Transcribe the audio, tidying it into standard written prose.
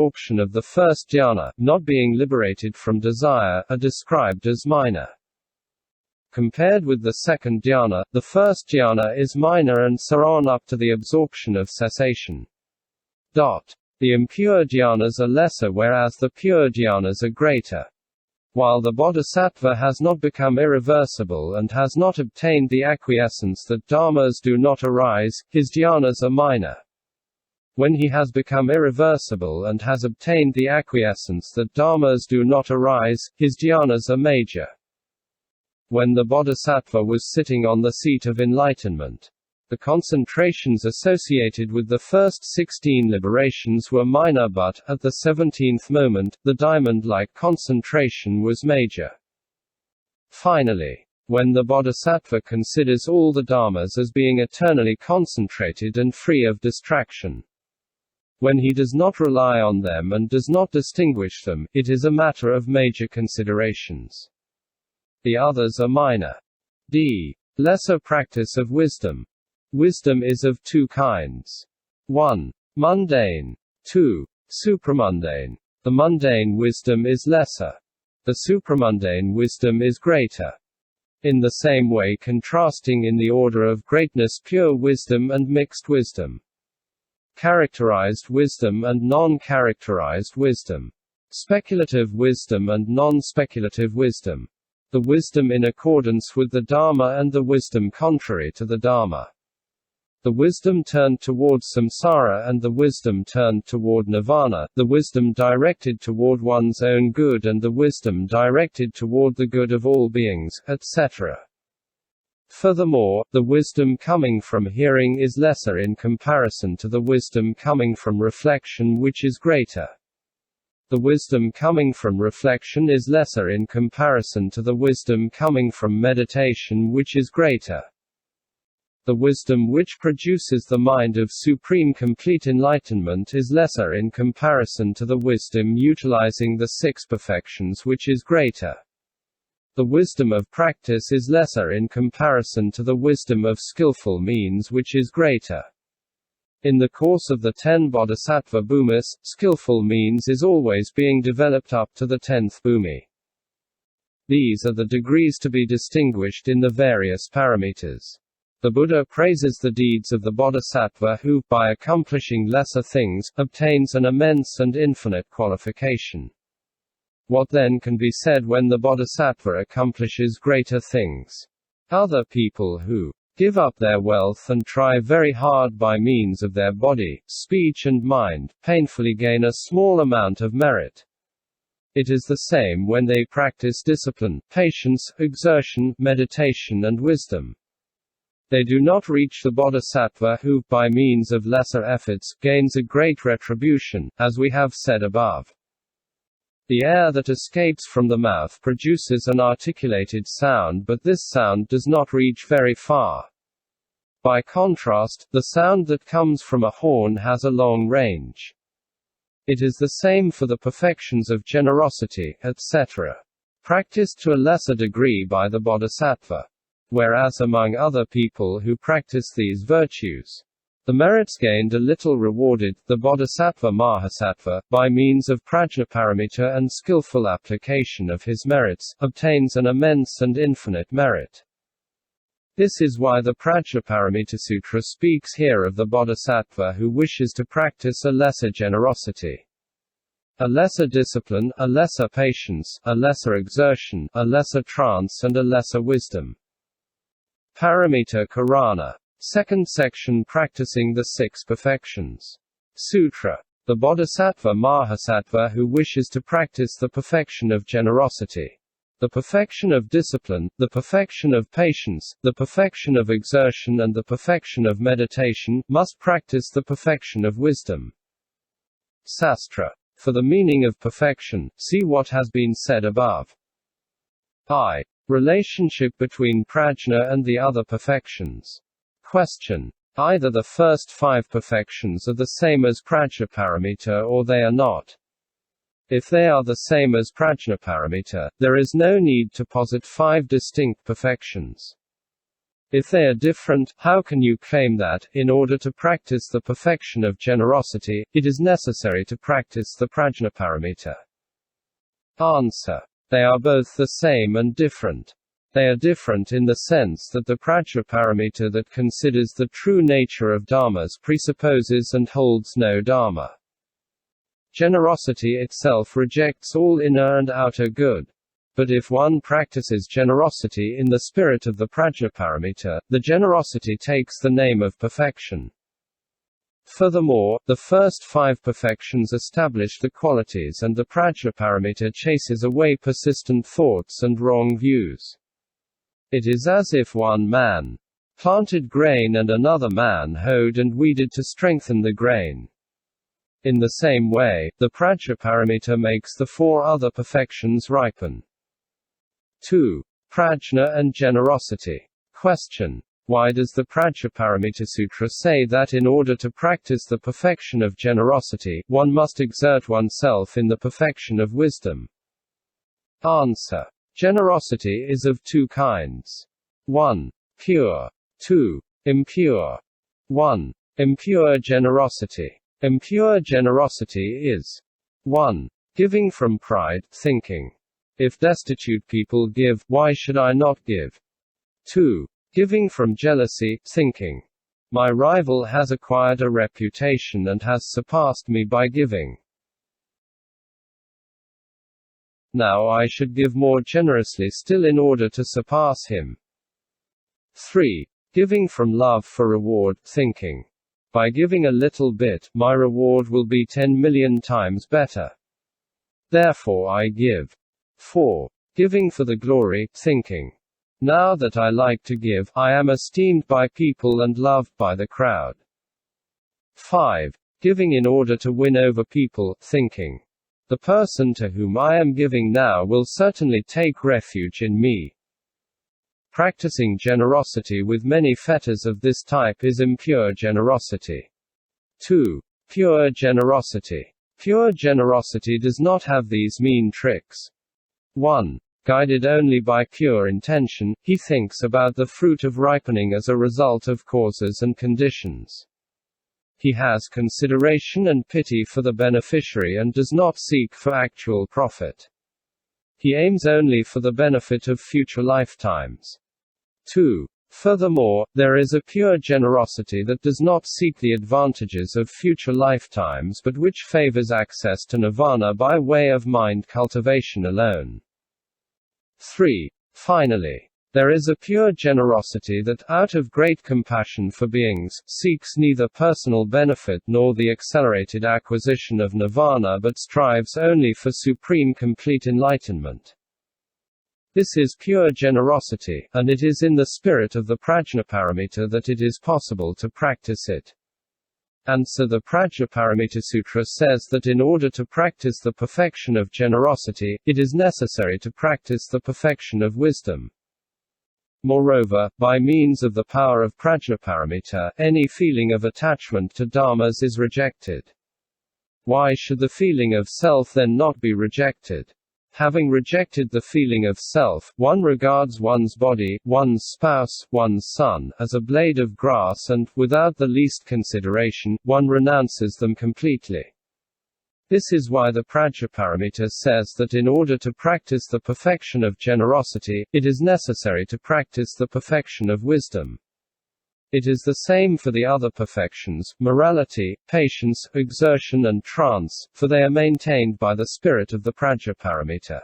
absorption of the first dhyana, not being liberated from desire, are described as minor. Compared with the second dhyana, the first dhyana is minor and so on up to the absorption of cessation. The impure dhyanas are lesser whereas the pure dhyanas are greater. While the bodhisattva has not become irreversible and has not obtained the acquiescence that dharmas do not arise, his dhyanas are minor. When he has become irreversible and has obtained the acquiescence that dharmas do not arise, his dhyanas are major. When the bodhisattva was sitting on the seat of enlightenment, the concentrations associated with the first 16 liberations were minor but, at the 17th moment, the diamond-like concentration was major. Finally, when the bodhisattva considers all the dharmas as being eternally concentrated and free of distraction, when he does not rely on them and does not distinguish them, it is a matter of major considerations. The others are minor. Lesser practice of wisdom. Wisdom is of two kinds. 1. Mundane. 2. Supramundane. The mundane wisdom is lesser. The supramundane wisdom is greater. In the same way, contrasting in the order of greatness pure wisdom and mixed wisdom. Characterized wisdom and non-characterized wisdom. Speculative wisdom and non-speculative wisdom. The wisdom in accordance with the Dharma and the wisdom contrary to the Dharma. The wisdom turned towards samsara and the wisdom turned toward nirvana, the wisdom directed toward one's own good and the wisdom directed toward the good of all beings, etc. Furthermore, the wisdom coming from hearing is lesser in comparison to the wisdom coming from reflection, which is greater. The wisdom coming from reflection is lesser in comparison to the wisdom coming from meditation, which is greater. The wisdom which produces the mind of supreme complete enlightenment is lesser in comparison to the wisdom utilizing the six perfections, which is greater. The wisdom of practice is lesser in comparison to the wisdom of skillful means, which is greater. In the course of the 10 bodhisattva bhumis, skillful means is always being developed up to the 10th bhumi. These are the degrees to be distinguished in the various paramitas. The Buddha praises the deeds of the bodhisattva who, by accomplishing lesser things, obtains an immense and infinite qualification. What then can be said when the bodhisattva accomplishes greater things? Other people who give up their wealth and try very hard by means of their body, speech and mind, painfully gain a small amount of merit. It is the same when they practice discipline, patience, exertion, meditation and wisdom. They do not reach the bodhisattva who, by means of lesser efforts, gains a great retribution, as we have said above. The air that escapes from the mouth produces an articulated sound, but this sound does not reach very far. By contrast, the sound that comes from a horn has a long range. It is the same for the perfections of generosity, etc., practiced to a lesser degree by the bodhisattva. Whereas among other people who practice these virtues, the merits gained are little rewarded, the bodhisattva mahasattva, by means of prajnaparamita and skillful application of his merits, obtains an immense and infinite merit. This is why the Prajnaparamita speaks here of the bodhisattva who wishes to practice a lesser generosity, a lesser discipline, a lesser patience, a lesser exertion, a lesser trance and a lesser wisdom. Paramita Karana. Second section, practicing the six perfections. Sutra. The bodhisattva mahasattva who wishes to practice the perfection of generosity, the perfection of discipline, the perfection of patience, the perfection of exertion and the perfection of meditation, must practice the perfection of wisdom. Sastra. For the meaning of perfection, see what has been said above. I. Relationship between prajna and the other perfections. Question. Either the first 5 perfections are the same as prajnaparamita or they are not. If they are the same as prajnaparamita, there is no need to posit 5 distinct perfections. If they are different, how can you claim that, in order to practice the perfection of generosity, it is necessary to practice the prajnaparamita? Answer. They are both the same and different. They are different in the sense that the prajnaparamita that considers the true nature of dharmas presupposes and holds no dharma. Generosity itself rejects all inner and outer good. But if one practices generosity in the spirit of the prajnaparamita, the generosity takes the name of perfection. Furthermore, the first 5 perfections establish the qualities, and the prajnaparamita chases away persistent thoughts and wrong views. It is as if one man planted grain and another man hoed and weeded to strengthen the grain. In the same way, the prajnaparamita makes the 4 other perfections ripen. 2. Prajna and generosity. Question. Why does the Prajnaparamita say that in order to practice the perfection of generosity, one must exert oneself in the perfection of wisdom? Answer. Generosity is of 2 kinds. 1. Pure. 2. Impure. 1. Impure generosity. Impure generosity is 1. Giving from pride, thinking, if destitute people give, why should I not give? 2. Giving from jealousy, thinking, my rival has acquired a reputation and has surpassed me by giving. Now I should give more generously still in order to surpass him. 3. Giving from love for reward, thinking, by giving a little bit, my reward will be 10 million times better. Therefore I give. 4. Giving for the glory, thinking, now that I like to give, I am esteemed by people and loved by the crowd. 5. Giving in order to win over people, thinking, the person to whom I am giving now will certainly take refuge in me. Practicing generosity with many fetters of this type is impure generosity. 2. Pure generosity. Pure generosity does not have these mean tricks. 1. Guided only by pure intention, he thinks about the fruit of ripening as a result of causes and conditions. He has consideration and pity for the beneficiary and does not seek for actual profit. He aims only for the benefit of future lifetimes. 2. Furthermore, there is a pure generosity that does not seek the advantages of future lifetimes but which favors access to nirvana by way of mind cultivation alone. 3. Finally, there is a pure generosity that, out of great compassion for beings, seeks neither personal benefit nor the accelerated acquisition of nirvana but strives only for supreme complete enlightenment. This is pure generosity, and it is in the spirit of the Prajnaparamita that it is possible to practice it. And so the Prajnaparamita says that in order to practice the perfection of generosity, it is necessary to practice the perfection of wisdom. Moreover, by means of the power of Prajnaparamita, any feeling of attachment to dharmas is rejected. Why should the feeling of self then not be rejected? Having rejected the feeling of self, one regards one's body, one's spouse, one's son, as a blade of grass and, without the least consideration, one renounces them completely. This is why the Prajnaparamita says that in order to practice the perfection of generosity, it is necessary to practice the perfection of wisdom. It is the same for the other perfections, morality, patience, exertion and trance, for they are maintained by the spirit of the Prajnaparamita.